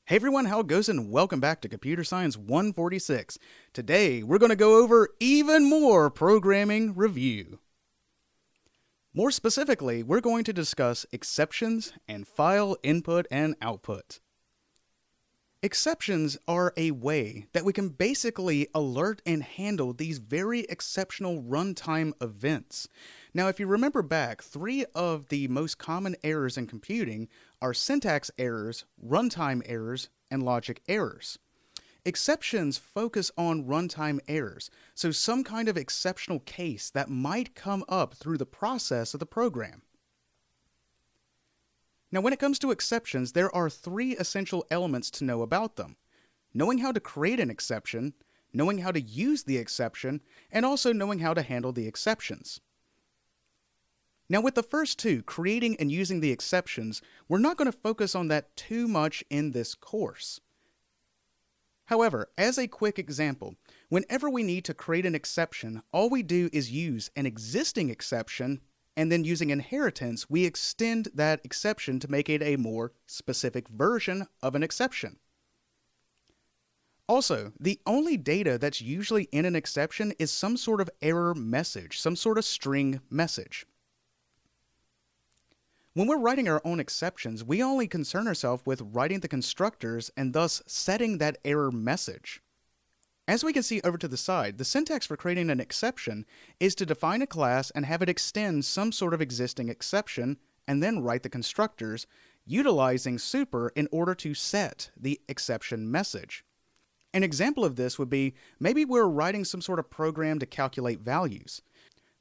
Hey everyone, how it goes, and welcome back to Computer Science 146. Today, we're going to go over even more programming review. More specifically, we're going to discuss exceptions and file input and output. Exceptions are a way that we can basically alert and handle these very exceptional runtime events. Now, if you remember back, 3 of the most common errors in computing are syntax errors, runtime errors, and logic errors. Exceptions focus on runtime errors, so some kind of exceptional case that might come up through the process of the program. Now, when it comes to exceptions, there are 3 essential elements to know about them: knowing how to create an exception, knowing how to use the exception, and also knowing how to handle the exceptions. Now, with the first 2, creating and using the exceptions, we're not going to focus on that too much in this course. However, as a quick example, whenever we need to create an exception, all we do is use an existing exception, and then using inheritance, we extend that exception to make it a more specific version of an exception. Also, the only data that's usually in an exception is some sort of error message, some sort of string message. When we're writing our own exceptions, we only concern ourselves with writing the constructors and thus setting that error message. As we can see over to the side, the syntax for creating an exception is to define a class and have it extend some sort of existing exception, and then write the constructors, utilizing super in order to set the exception message. An example of this would be, maybe we're writing some sort of program to calculate values.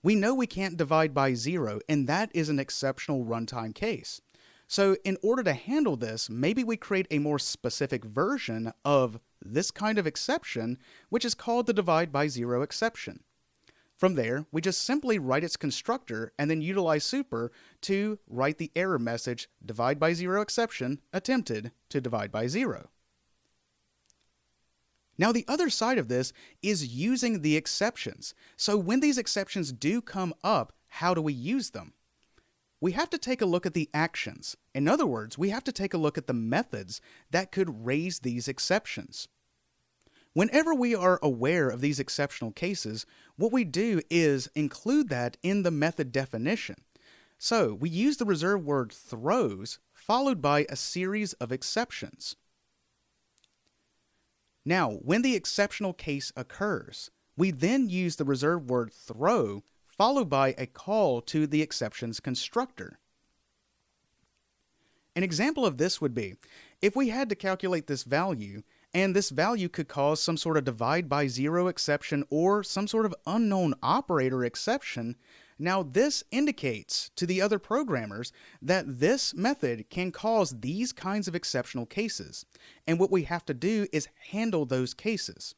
We know we can't divide by 0, and that is an exceptional runtime case. So in order to handle this, maybe we create a more specific version of this kind of exception, which is called the divide by 0 exception. From there, we just simply write its constructor and then utilize super to write the error message, divide by 0 exception attempted to divide by 0. Now, the other side of this is using the exceptions. So when these exceptions do come up, how do we use them? We have to take a look at the actions. In other words, we have to take a look at the methods that could raise these exceptions. Whenever we are aware of these exceptional cases, what we do is include that in the method definition. So we use the reserved word throws followed by a series of exceptions. Now, when the exceptional case occurs, we then use the reserved word throw followed by a call to the exceptions constructor. An example of this would be, if we had to calculate this value, and this value could cause some sort of divide by 0 exception or some sort of unknown operator exception, now this indicates to the other programmers that this method can cause these kinds of exceptional cases, and what we have to do is handle those cases.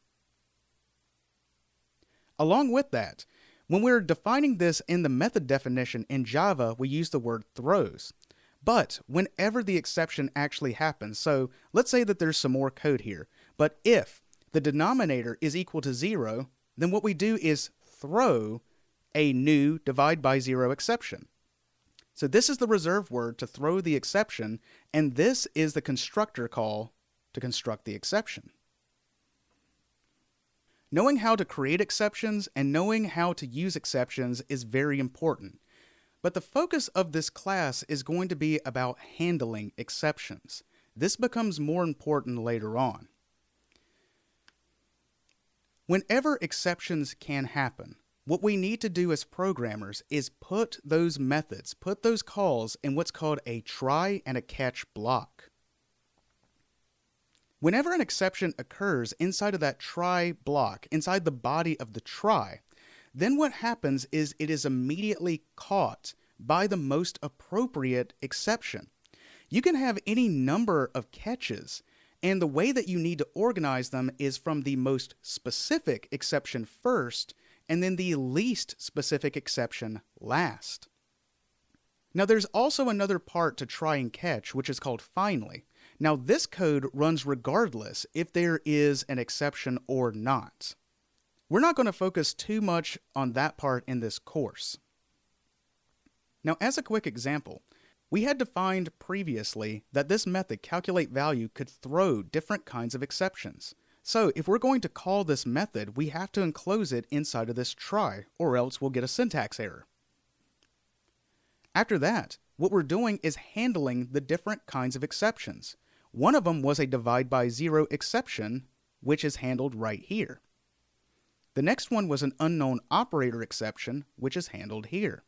Along with that, when we're defining this in the method definition in Java, we use the word throws. But whenever the exception actually happens, so let's say that there's some more code here, but if the denominator is equal to 0, then what we do is throw a new divide by 0 exception. So this is the reserved word to throw the exception, and this is the constructor call to construct the exception. Knowing how to create exceptions and knowing how to use exceptions is very important. But the focus of this class is going to be about handling exceptions. This becomes more important later on. Whenever exceptions can happen, what we need to do as programmers is put those methods, put those calls in what's called a try and a catch block. Whenever an exception occurs inside of that try block, inside the body of the try, then what happens is it is immediately caught by the most appropriate exception. You can have any number of catches, and the way that you need to organize them is from the most specific exception first, and then the least specific exception last. Now, there's also another part to try and catch, which is called finally. Now, this code runs regardless if there is an exception or not. We're not going to focus too much on that part in this course. Now, as a quick example, We had defined previously that this method calculate value could throw different kinds of exceptions. So if we're going to call this method, we have to enclose it inside of this try, or else we'll get a syntax error. After that, what we're doing is handling the different kinds of exceptions. One of them was a divide by zero exception, which is handled right here. The next one was an unknown operator exception, which is handled here.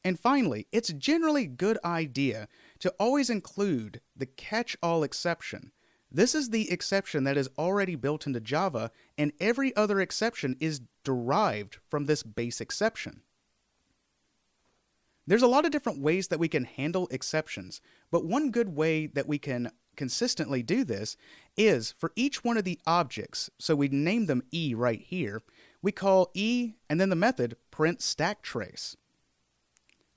And finally, it's generally a good idea to always include the catch-all exception. This is the exception that is already built into Java, and every other exception is derived from this base exception. There's a lot of different ways that we can handle exceptions, but one good way that we can consistently do this is for each one of the objects, so we name them E right here, we call E and then the method print stack trace.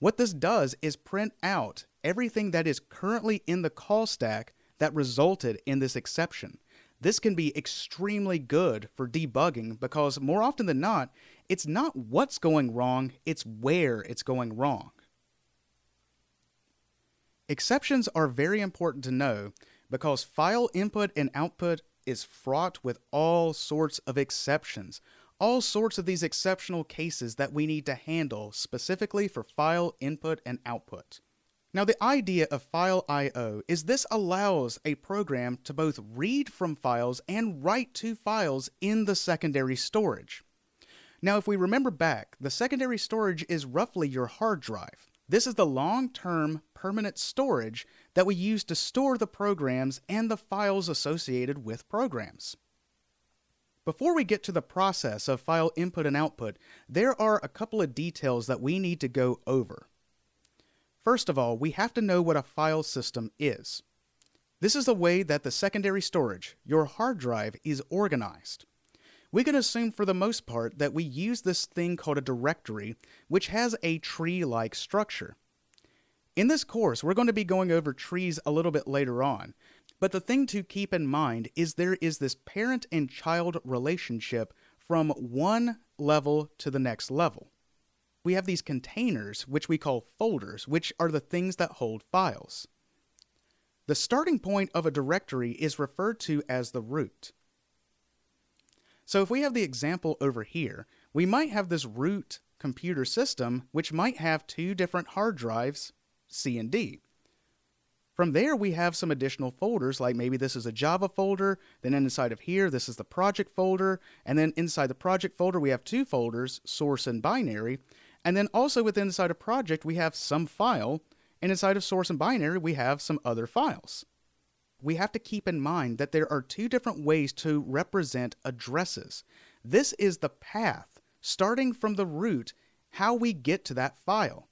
What this does is print out everything that is currently in the call stack that resulted in this exception. This can be extremely good for debugging because more often than not, it's not what's going wrong, it's where it's going wrong. Exceptions are very important to know because file input and output is fraught with all sorts of exceptions. All sorts of these exceptional cases that we need to handle specifically for file input and output. Now the idea of file I/O is this allows a program to both read from files and write to files in the secondary storage. Now if we remember back, the secondary storage is roughly your hard drive. This is the long-term permanent storage that we use to store the programs and the files associated with programs. Before we get to the process of file input and output, there are a couple of details that we need to go over. First of all, we have to know what a file system is. This is the way that the secondary storage, your hard drive, is organized. We can assume for the most part that we use this thing called a directory, which has a tree-like structure. In this course, we're going to be going over trees a little bit later on. But the thing to keep in mind is there is this parent and child relationship from one level to the next level. We have these containers, which we call folders, which are the things that hold files. The starting point of a directory is referred to as the root. So if we have the example over here, we might have this root computer system, which might have two different hard drives, C and D. From there, we have some additional folders, like maybe this is a Java folder, then inside of here, this is the project folder, and then inside the project folder, we have two folders, source and binary, and then also within inside a project, we have some file, and inside of source and binary, we have some other files. We have to keep in mind that there are two different ways to represent addresses. This is the path, starting from the root, how we get to that file.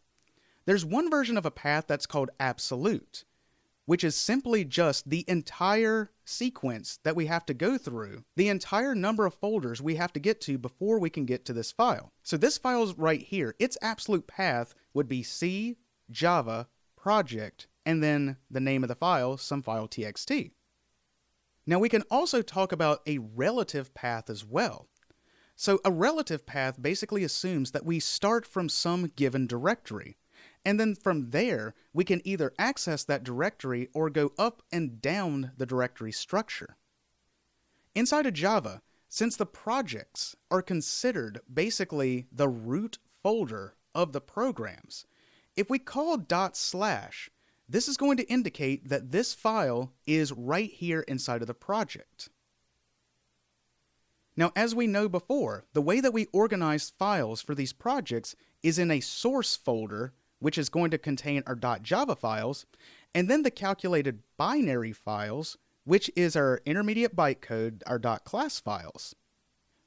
There's one version of a path that's called absolute, which is simply just the entire sequence that we have to go through, the entire number of folders we have to get to before we can get to this file. So this file's right here. Its absolute path would be C, Java, project, and then the name of the file, some file txt. Now we can also talk about a relative path as well. So a relative path basically assumes that we start from some given directory. And then from there, we can either access that directory or go up and down the directory structure. Inside of Java, since the projects are considered basically the root folder of the programs, if we call /, this is going to indicate that this file is right here inside of the project. Now, as we know before, the way that we organize files for these projects is in a source folder, which is going to contain our .java files, and then the calculated binary files, which is our intermediate bytecode, our .class files.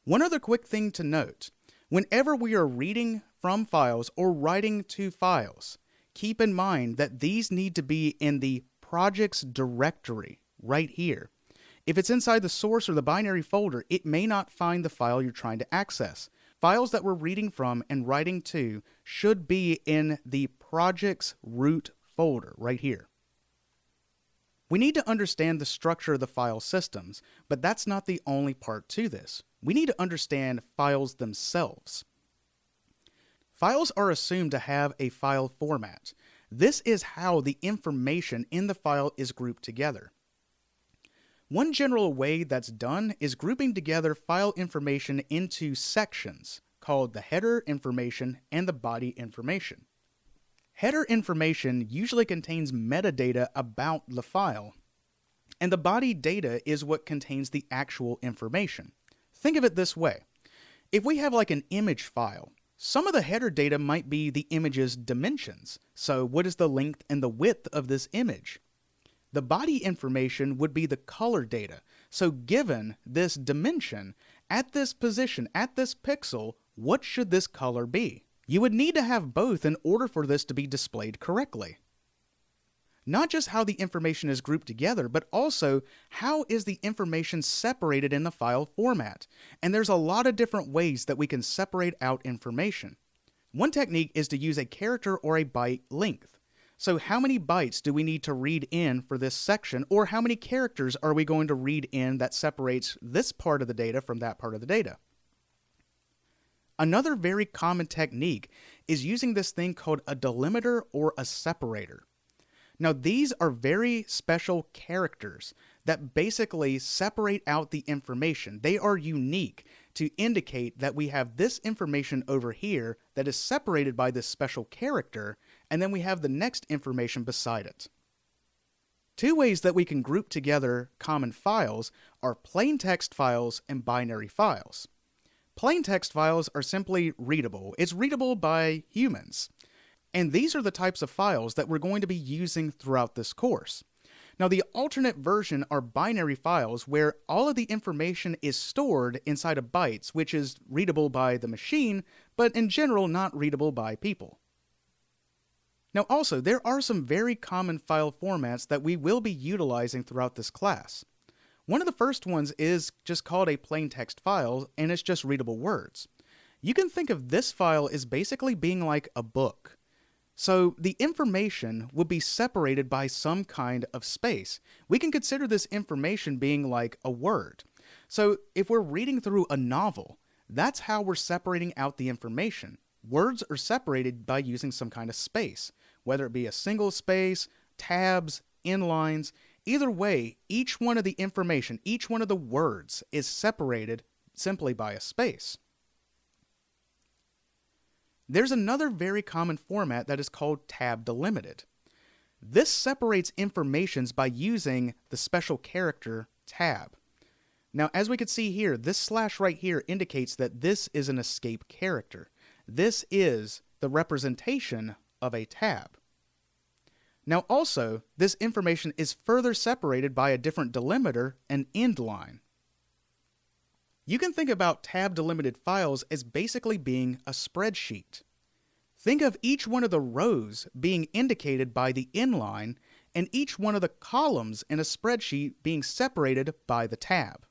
One other quick thing to note, whenever we are reading from files or writing to files, keep in mind that these need to be in the project's directory, right here. If it's inside the source or the binary folder, it may not find the file you're trying to access. Files that we're reading from and writing to should be in the project's root folder right here. We need to understand the structure of the file systems, but that's not the only part to this. We need to understand files themselves. Files are assumed to have a file format. This is how the information in the file is grouped together. One general way that's done is grouping together file information into sections called the header information and the body information. Header information usually contains metadata about the file, and the body data is what contains the actual information. Think of it this way. If we have like an image file, some of the header data might be the image's dimensions. So what is the length and the width of this image? The body information would be the color data. So given this dimension, at this position, at this pixel, what should this color be? You would need to have both in order for this to be displayed correctly. Not just how the information is grouped together, but also how is the information separated in the file format. And there's a lot of different ways that we can separate out information. One technique is to use a character or a byte length. So how many bytes do we need to read in for this section, or how many characters are we going to read in that separates this part of the data from that part of the data? Another very common technique is using this thing called a delimiter or a separator. Now these are very special characters that basically separate out the information. They are unique to indicate that we have this information over here that is separated by this special character, and then we have the next information beside it. Two ways that we can group together common files are plain text files and binary files. Plain text files are simply readable. It's readable by humans. And these are the types of files that we're going to be using throughout this course. Now, the alternate version are binary files where all of the information is stored inside of bytes, which is readable by the machine, but in general not readable by people. Now also, there are some very common file formats that we will be utilizing throughout this class. One of the first ones is just called a plain text file, and it's just readable words. You can think of this file as basically being like a book. So the information would be separated by some kind of space. We can consider this information being like a word. So if we're reading through a novel, that's how we're separating out the information. Words are separated by using some kind of space, whether it be a single space, tabs, inlines. Either way, each one of the information, each one of the words is separated simply by a space. There's another very common format that is called tab delimited. This separates informations by using the special character tab. Now, as we can see here, this slash right here indicates that this is an escape character. This is the representation of a tab. Now also, this information is further separated by a different delimiter, an end line. You can think about tab delimited files as basically being a spreadsheet. Think of each one of the rows being indicated by the inline and each one of the columns in a spreadsheet being separated by the tab.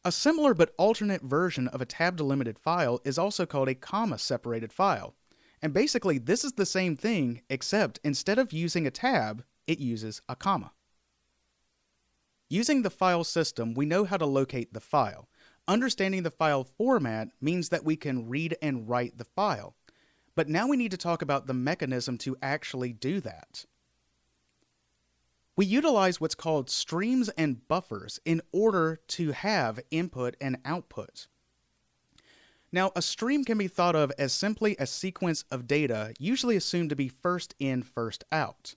A similar but alternate version of a tab delimited file is also called a comma separated file. And basically this is the same thing, except instead of using a tab, it uses a comma. Using the file system, we know how to locate the file. Understanding the file format means that we can read and write the file. But now we need to talk about the mechanism to actually do that. We utilize what's called streams and buffers in order to have input and output. Now, a stream can be thought of as simply a sequence of data, usually assumed to be first in, first out.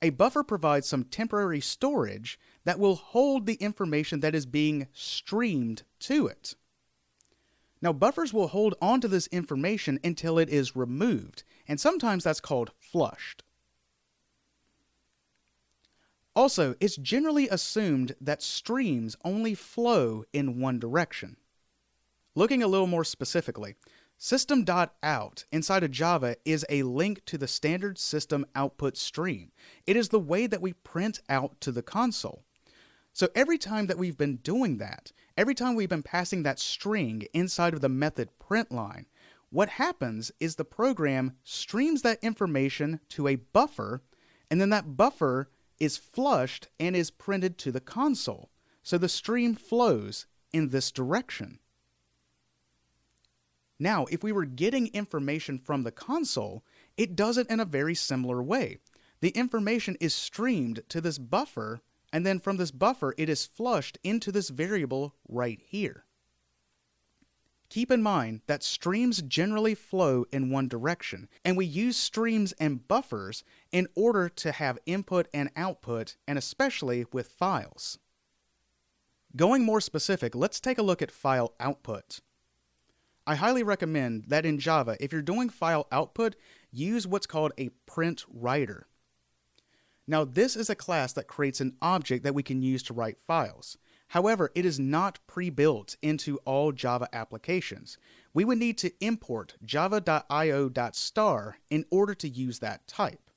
A buffer provides some temporary storage that will hold the information that is being streamed to it. Now, buffers will hold onto this information until it is removed, and sometimes that's called flushed. Also, it's generally assumed that streams only flow in one direction. Looking a little more specifically, system.out inside of Java is a link to the standard system output stream. It is the way that we print out to the console. So every time that we've been doing that, every time we've been passing that string inside of the method print line, what happens is the program streams that information to a buffer, and then that buffer is flushed and is printed to the console. So the stream flows in this direction. Now, if we were getting information from the console, It does it in a very similar way. The information is streamed to this buffer, and then from this buffer, it is flushed into this variable right here. Keep in mind that streams generally flow in one direction, and we use streams and buffers in order to have input and output, and especially with files. Going more specific, let's take a look at file output. I highly recommend that in Java, if you're doing file output, use what's called a print writer. Now, this is a class that creates an object that we can use to write files. However, it is not pre-built into all Java applications. We would need to import java.io.star in order to use that type.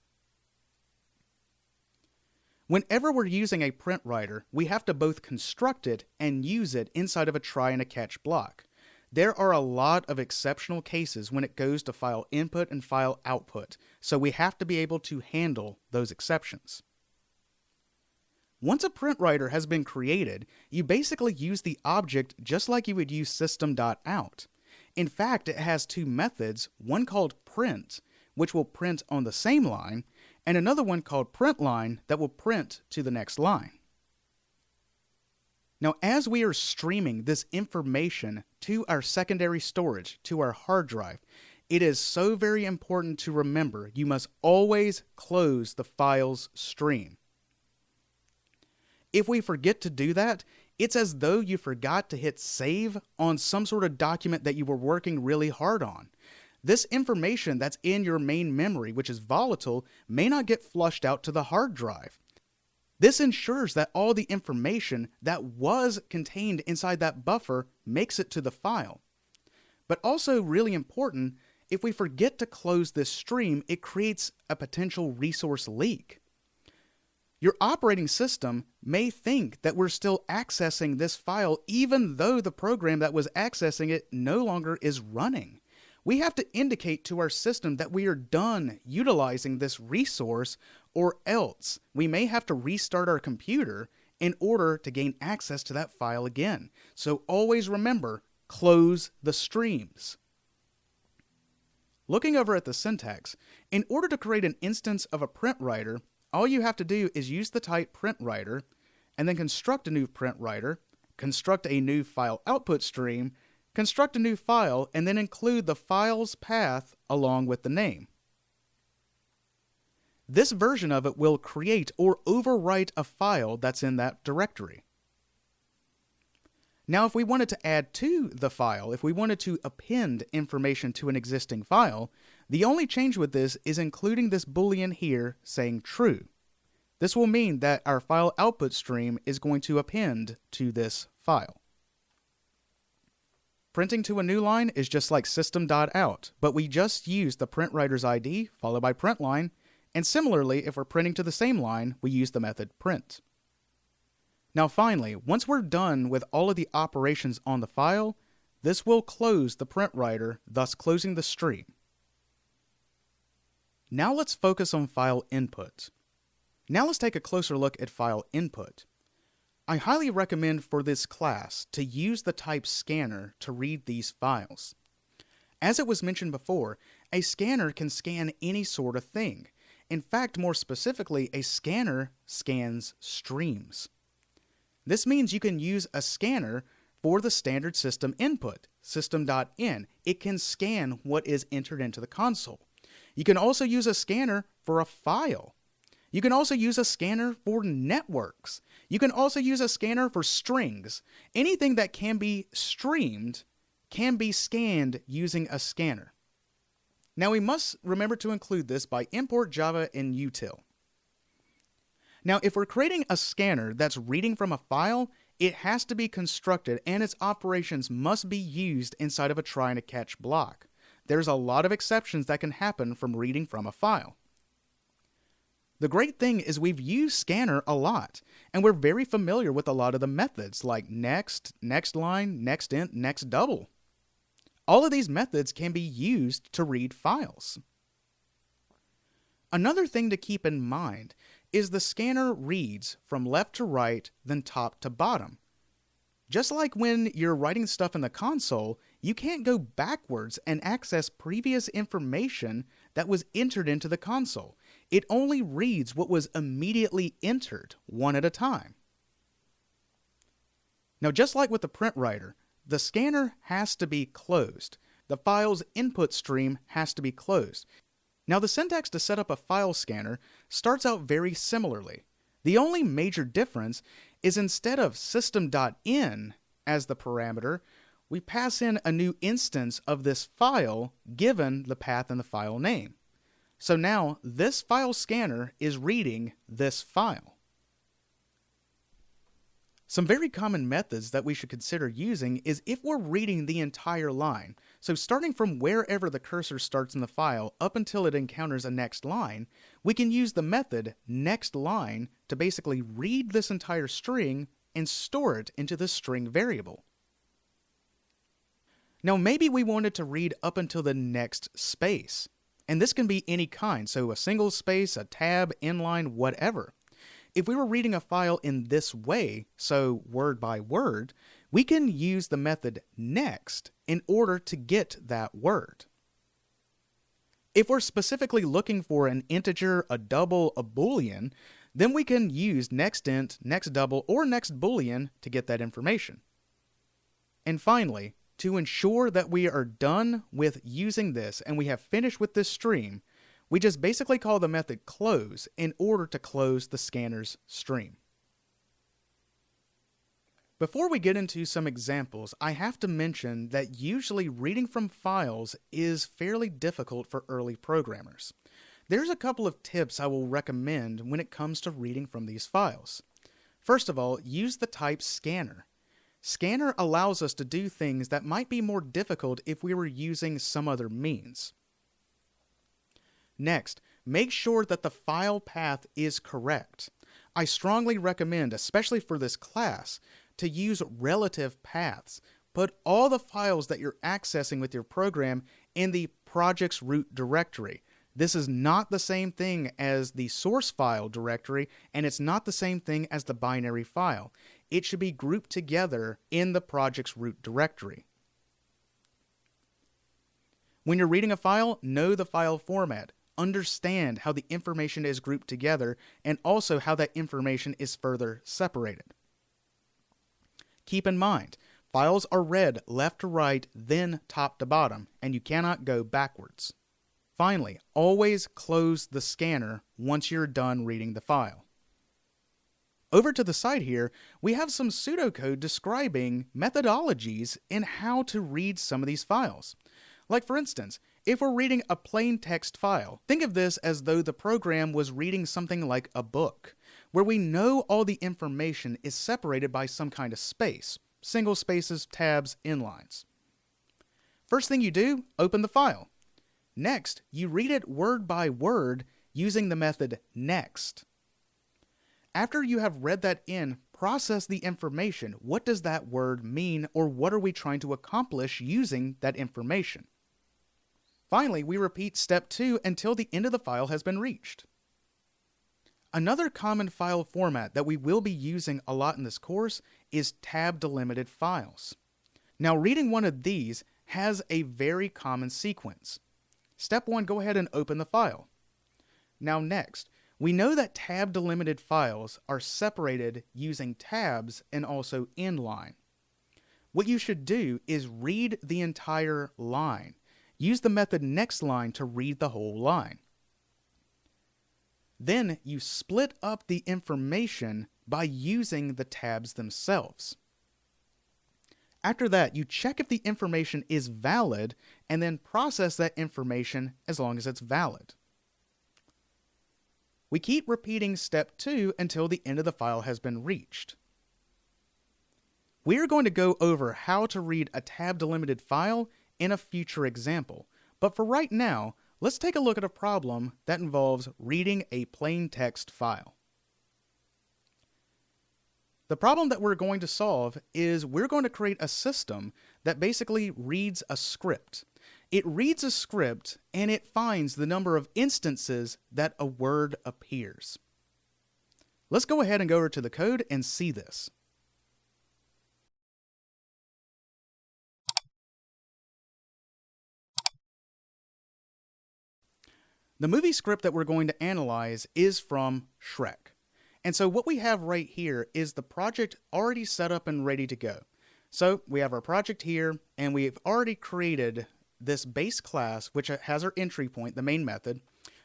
Whenever we're using a print writer, we have to both construct it and use it inside of a try and a catch block. There are a lot of exceptional cases when it goes to file input and file output, so we have to be able to handle those exceptions. Once a print writer has been created, you basically use the object just like you would use system.out. In fact, it has two methods, one called print, which will print on the same line, and another one called printLine that will print to the next line. Now, as we are streaming this information to our secondary storage, to our hard drive, it is so very important to remember you must always close the file's stream. If we forget to do that, it's as though you forgot to hit save on some sort of document that you were working really hard on. This information that's in your main memory, which is volatile, may not get flushed out to the hard drive. This ensures that all the information that was contained inside that buffer makes it to the file. But also really important, if we forget to close this stream, it creates a potential resource leak. Your operating system may think that we're still accessing this file even though the program that was accessing it no longer is running. We have to indicate to our system that we are done utilizing this resource, or else we may have to restart our computer in order to gain access to that file again. So always remember, close the streams. Looking over at the syntax, in order to create an instance of a print writer, all you have to do is use the type print writer, and then construct a new print writer, construct a new file output stream, construct a new file, and then include the file's path along with the name. This version of it will create or overwrite a file that's in that directory. Now, if we wanted to add to the file, if we wanted to append information to an existing file, the only change with this is including this boolean here saying true. This will mean that our file output stream is going to append to this file. Printing to a new line is just like system.out, but we just use the print writer's ID followed by printLine, and similarly, if we're printing to the same line, we use the method print. Now finally, once we're done with all of the operations on the file, this will close the print writer, thus closing the stream. Now let's focus on file input. Now let's take a closer look at file input. I highly recommend for this class to use the type scanner to read these files. As it was mentioned before, a scanner can scan any sort of thing. In fact, more specifically, a scanner scans streams. This means you can use a scanner for the standard system input, system.in. It can scan what is entered into the console. You can also use a scanner for a file. You can also use a scanner for networks. You can also use a scanner for strings. Anything that can be streamed can be scanned using a scanner. Now we must remember to include this by import Java in util. Now if we're creating a scanner that's reading from a file, it has to be constructed and its operations must be used inside of a try and a catch block. There's a lot of exceptions that can happen from reading from a file. The great thing is we've used scanner a lot, and we're very familiar with a lot of the methods like next, next line, next int, next double. All of these methods can be used to read files. Another thing to keep in mind is the scanner reads from left to right, then top to bottom. Just like when you're writing stuff in the console, you can't go backwards and access previous information that was entered into the console. It only reads what was immediately entered, one at a time. Now, just like with the print writer, the scanner has to be closed. The file's input stream has to be closed. Now, the syntax to set up a file scanner starts out very similarly. The only major difference is instead of system.in as the parameter, we pass in a new instance of this file given the path and the file name. So now this file scanner is reading this file. Some very common methods that we should consider using is if we're reading the entire line. So starting from wherever the cursor starts in the file up until it encounters a next line, we can use the method nextLine to basically read this entire string and store it into the string variable. Now maybe we wanted to read up until the next space, and this can be any kind, so a single space, a tab, inline, whatever. If we were reading a file in this way, so word by word, we can use the method next in order to get that word. If we're specifically looking for an integer, a double, a boolean, then we can use nextInt, nextDouble, or nextBoolean to get that information. And finally, to ensure that we are done with using this and we have finished with this stream, we just basically call the method close in order to close the scanner's stream. Before we get into some examples, I have to mention that usually reading from files is fairly difficult for early programmers. There's a couple of tips I will recommend when it comes to reading from these files. First of all, use the type scanner. Scanner allows us to do things that might be more difficult if we were using some other means. Next, make sure that the file path is correct. I strongly recommend, especially for this class, to use relative paths. Put all the files that you're accessing with your program in the project's root directory. This is not the same thing as the source file directory, and it's not the same thing as the binary file. It should be grouped together in the project's root directory. When you're reading a file, know the file format. Understand how the information is grouped together and also how that information is further separated. Keep in mind, files are read left to right, then top to bottom, and you cannot go backwards. Finally, always close the scanner once you're done reading the file. Over to the side here, we have some pseudocode describing methodologies in how to read some of these files. Like for instance, if we're reading a plain text file, think of this as though the program was reading something like a book, where we know all the information is separated by some kind of space, single spaces, tabs, inlines. First thing you do, open the file. Next, you read it word by word using the method next. After you have read that in, process the information. What does that word mean, or what are we trying to accomplish using that information? Finally, we repeat step 2 until the end of the file has been reached. Another common file format that we will be using a lot in this course is tab-delimited files. Now, reading one of these has a very common sequence. Step 1, go ahead and open the file. Now next, we know that tab-delimited files are separated using tabs and also inline. What you should do is read the entire line. Use the method nextLine to read the whole line. Then you split up the information by using the tabs themselves. After that, you check if the information is valid and then process that information as long as it's valid. We keep repeating step 2 until the end of the file has been reached. We are going to go over how to read a tab-delimited file in a future example, but for right now, let's take a look at a problem that involves reading a plain text file. The problem that we're going to solve is we're going to create a system that basically reads a script. It reads a script and it finds the number of instances that a word appears. Let's go ahead and go over to the code and see this. The movie script that we're going to analyze is from Shrek. And so what we have right here is the project already set up and ready to go. So we have our project here, and we've already created this base class, which has our entry point, the main method.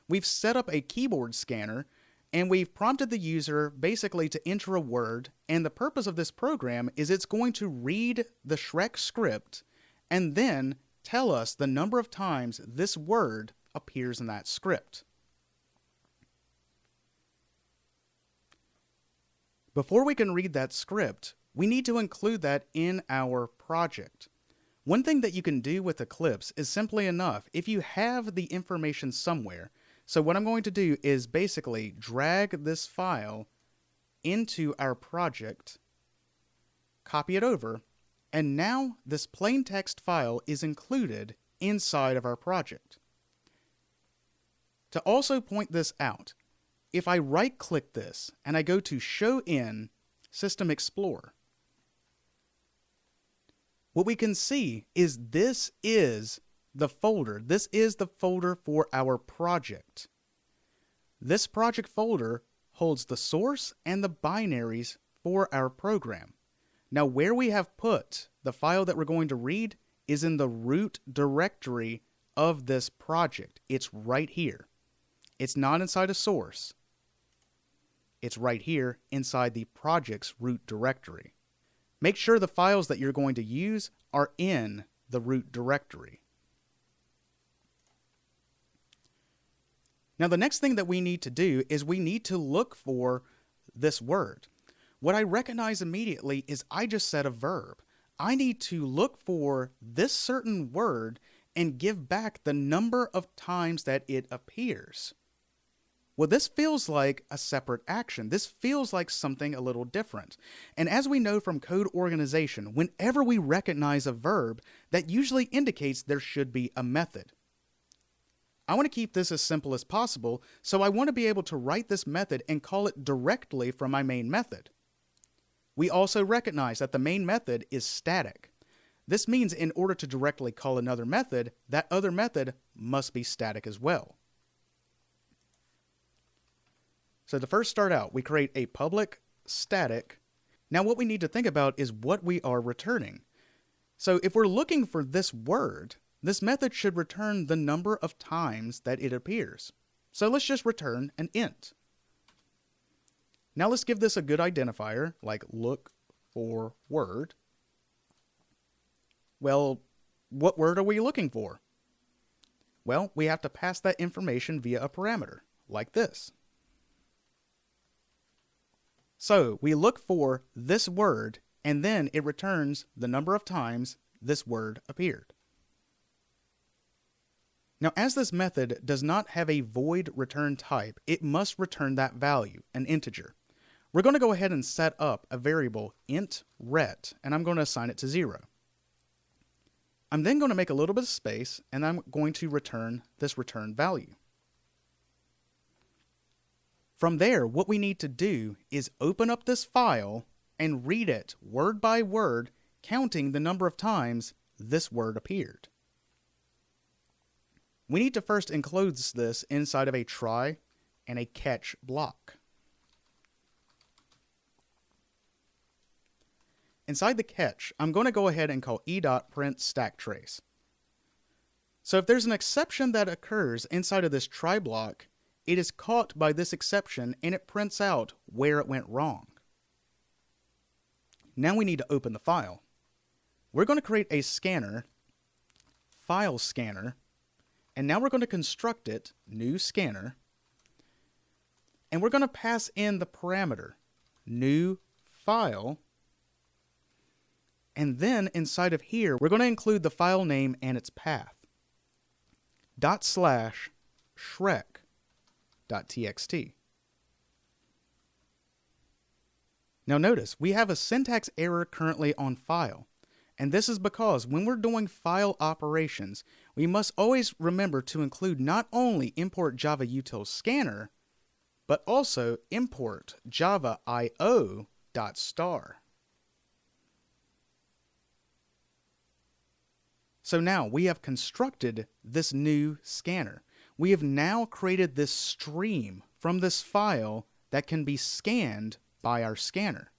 We've set up a keyboard scanner, and we've prompted the user basically to enter a word. And the purpose of this program is it's going to read the Shrek script and then tell us the number of times this word appears in that script. Before we can read that script, we need to include that in our project. One thing that you can do with Eclipse is simply enough, if you have the information somewhere. So what I'm going to do is basically drag this file into our project, copy it over, and now this plain text file is included inside of our project. To also point this out, if I right-click this and I go to Show in System Explorer, what we can see is this is the folder. This is the folder for our project. This project folder holds the source and the binaries for our program. Now, where we have put the file that we're going to read is in the root directory of this project. It's right here. It's not inside a source. It's right here inside the project's root directory. Make sure the files that you're going to use are in the root directory. Now, the next thing that we need to do is we need to look for this word. What I recognize immediately is I just said a verb. I need to look for this certain word and give back the number of times that it appears. Well, this feels like a separate action. This feels like something a little different. And as we know from code organization, whenever we recognize a verb, that usually indicates there should be a method. I want to keep this as simple as possible, so I want to be able to write this method and call it directly from my main method. We also recognize that the main method is static. This means in order to directly call another method, that other method must be static as well. So to first start out, we create a public static. Now what we need to think about is what we are returning. So if we're looking for this word, this method should return the number of times that it appears. So let's just return an int. Now let's give this a good identifier, like look for word. Well, what word are we looking for? Well, we have to pass that information via a parameter, like this. So we look for this word, and then it returns the number of times this word appeared. Now, as this method does not have a void return type, it must return that value, an integer. We're going to go ahead and set up a variable int ret, and I'm going to assign it to 0. I'm then going to make a little bit of space, and I'm going to return this return value. From there, what we need to do is open up this file and read it word by word, counting the number of times this word appeared. We need to first enclose this inside of a try and a catch block. Inside the catch, I'm going to go ahead and call e.print stack trace. So if there's an exception that occurs inside of this try block, it is caught by this exception and it prints out where it went wrong. Now we need to open the file. We're going to create a scanner, file scanner, and now we're going to construct it, new scanner, and we're going to pass in the parameter, new file, and then inside of here, we're going to include the file name and its path. /Shrek.txt. Now notice, we have a syntax error currently on file. And this is because when we're doing file operations, we must always remember to include not only import Java util scanner, but also import Java io.star. So now we have constructed this new scanner. we have now created this stream from this file that can be scanned by our scanner.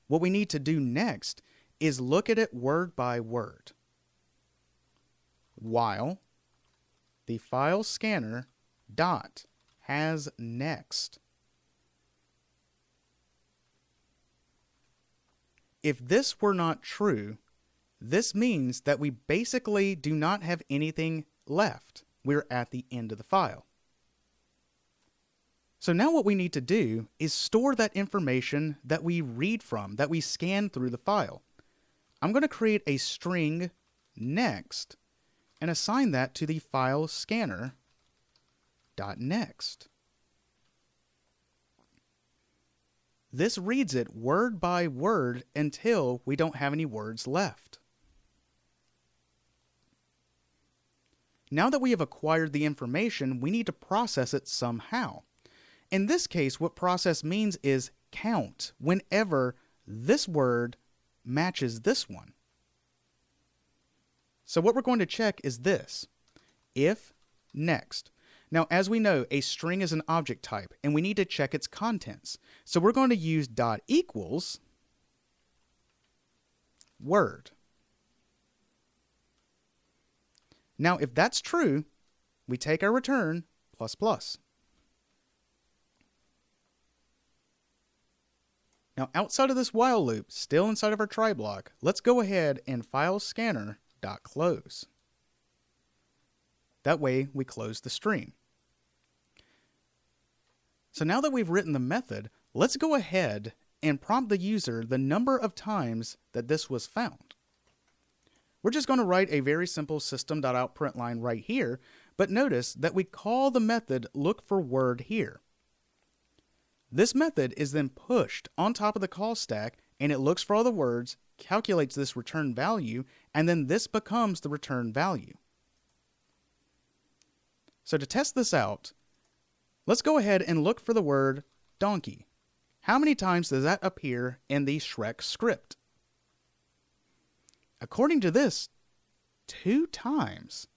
What we need to do next is look at it word by word, while the file scanner dot has next. If this were not true, this means that we basically do not have anything left. We're at the end of the file. So now what we need to do is store that information that we read from, that we scan through the file. I'm going to create a string next and assign that to the file scanner dot next. This reads it word by word until we don't have any words left. Now that we have acquired the information, we need to process it somehow. In this case, what process means is count whenever this word matches this one. So what we're going to check is this: if next. Now, as we know, a string is an object type, and we need to check its contents. So we're going to use dot equals word. Now, if that's true, we take our return plus plus. Now, outside of this while loop, still inside of our try block, let's go ahead and file scanner dot close. That way, we close the stream. So now that we've written the method, let's go ahead and prompt the user the number of times that this was found. We're just going to write a very simple system.out.println right here, but notice that we call the method look_for_word here. This method is then pushed on top of the call stack, and it looks for all the words, calculates this return value, and then this becomes the return value. So to test this out, let's go ahead and look for the word donkey. How many times does that appear in the Shrek script? According to this, 2 times.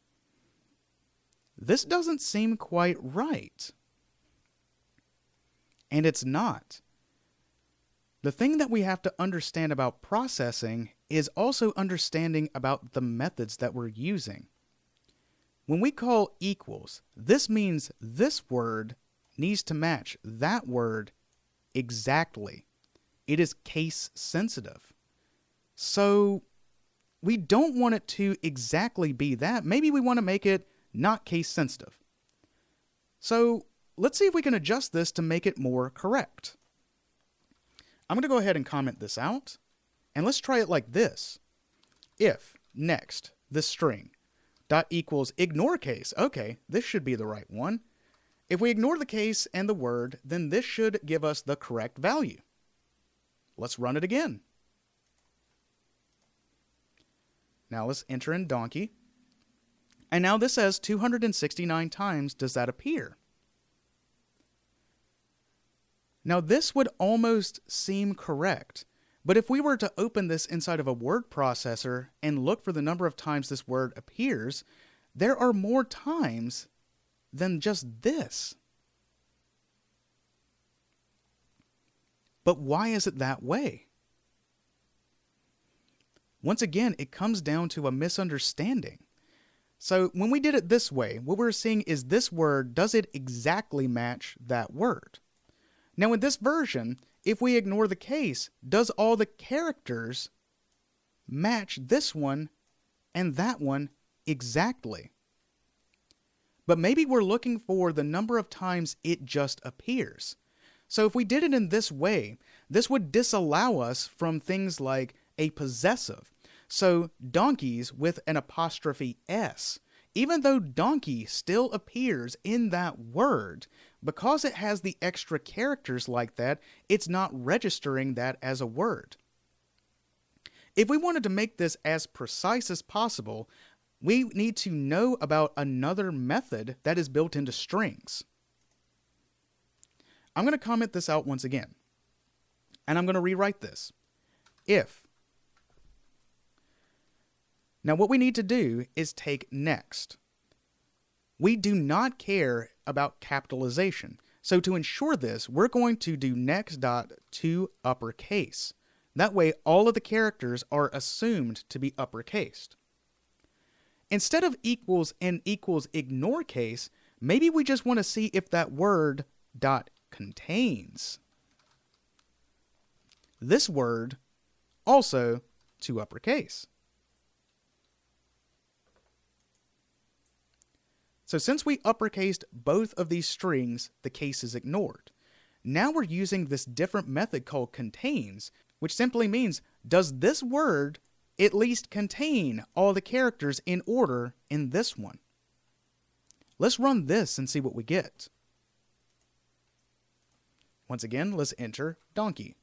This doesn't seem quite right. And it's not. The thing that we have to understand about processing is also understanding about the methods that we're using. When we call equals, this means this word needs to match that word exactly. It is case sensitive. So we don't want it to exactly be that. Maybe we want to make it not case sensitive. So let's see if we can adjust this to make it more correct. I'm going to go ahead and comment this out, and let's try it like this. If next, this string, dot equals ignore case. Okay, this should be the right one. If we ignore the case and the word, then this should give us the correct value. Let's run it again. Now let's enter in donkey. And now this says 269 times does that appear. Now this would almost seem correct, but if we were to open this inside of a word processor and look for the number of times this word appears, there are more times than just this. But why is it that way? Once again, it comes down to a misunderstanding. So when we did it this way, what we're seeing is this word, does it exactly match that word? Now in this version, if we ignore the case, does all the characters match this one and that one exactly? But maybe we're looking for the number of times it just appears. So if we did it in this way, this would disallow us from things like a possessive. So donkeys with an apostrophe S. Even though donkey still appears in that word, because it has the extra characters like that, it's not registering that as a word. If we wanted to make this as precise as possible, we need to know about another method that is built into strings. I'm going to comment this out once again, and I'm going to rewrite this. If. Now what we need to do is take next. We do not care about capitalization. So to ensure this, we're going to do next.toUpperCase. That way, all of the characters are assumed to be uppercased. Instead of equals and equals ignore case, maybe we just want to see if that word dot contains this word also to uppercase. So since we uppercased both of these strings, the case is ignored. Now we're using this different method called contains, which simply means, does this word at least contain all the characters in order in this one? Let's run this and see what we get. Once again, let's enter donkey.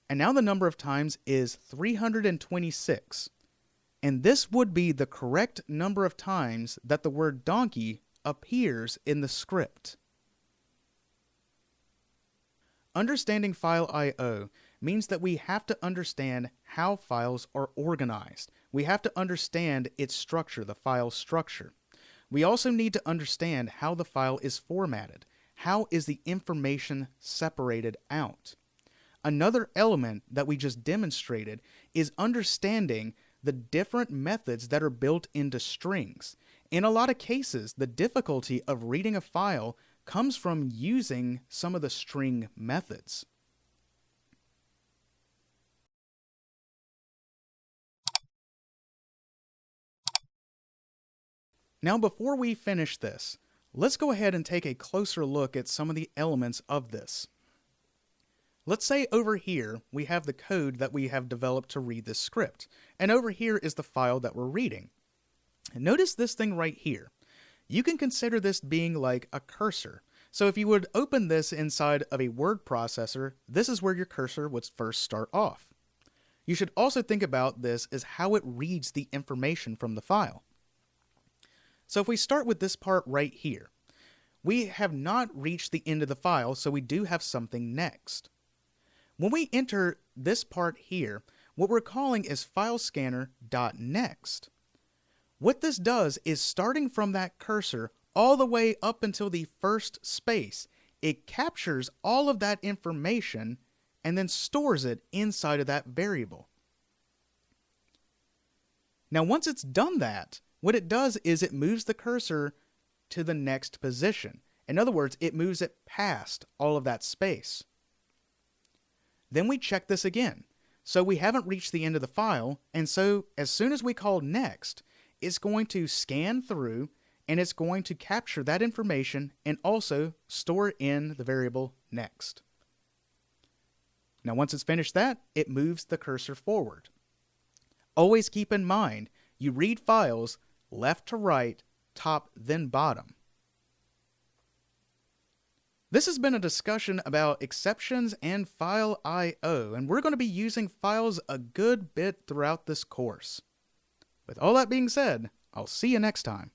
And now the number of times is 326. And this would be the correct number of times that the word donkey appears in the script. Understanding file I/O means that we have to understand how files are organized. We have to understand its structure, the file structure. We also need to understand how the file is formatted. How is the information separated out? Another element that we just demonstrated is understanding the different methods that are built into strings. In a lot of cases, the difficulty of reading a file comes from using some of the string methods. Now, before we finish this, let's go ahead and take a closer look at some of the elements of this. Let's say over here we have the code that we have developed to read this script, and over here is the file that we're reading. And notice this thing right here. You can consider this being like a cursor. So if you would open this inside of a word processor, this is where your cursor would first start off. You should also think about this as how it reads the information from the file. So if we start with this part right here, we have not reached the end of the file, so we do have something next. When we enter this part here, what we're calling is filescanner.next. What this does is, starting from that cursor all the way up until the first space, it captures all of that information and then stores it inside of that variable. Now once it's done that, what it does is it moves the cursor to the next position. In other words, it moves it past all of that space. Then we check this again. So we haven't reached the end of the file, and so as soon as we call next, it's going to scan through and it's going to capture that information and also store it in the variable next. Now once it's finished that, it moves the cursor forward. Always keep in mind, you read files left to right, top then bottom. This has been a discussion about exceptions and file I/O, and we're going to be using files a good bit throughout this course. With all that being said, I'll see you next time.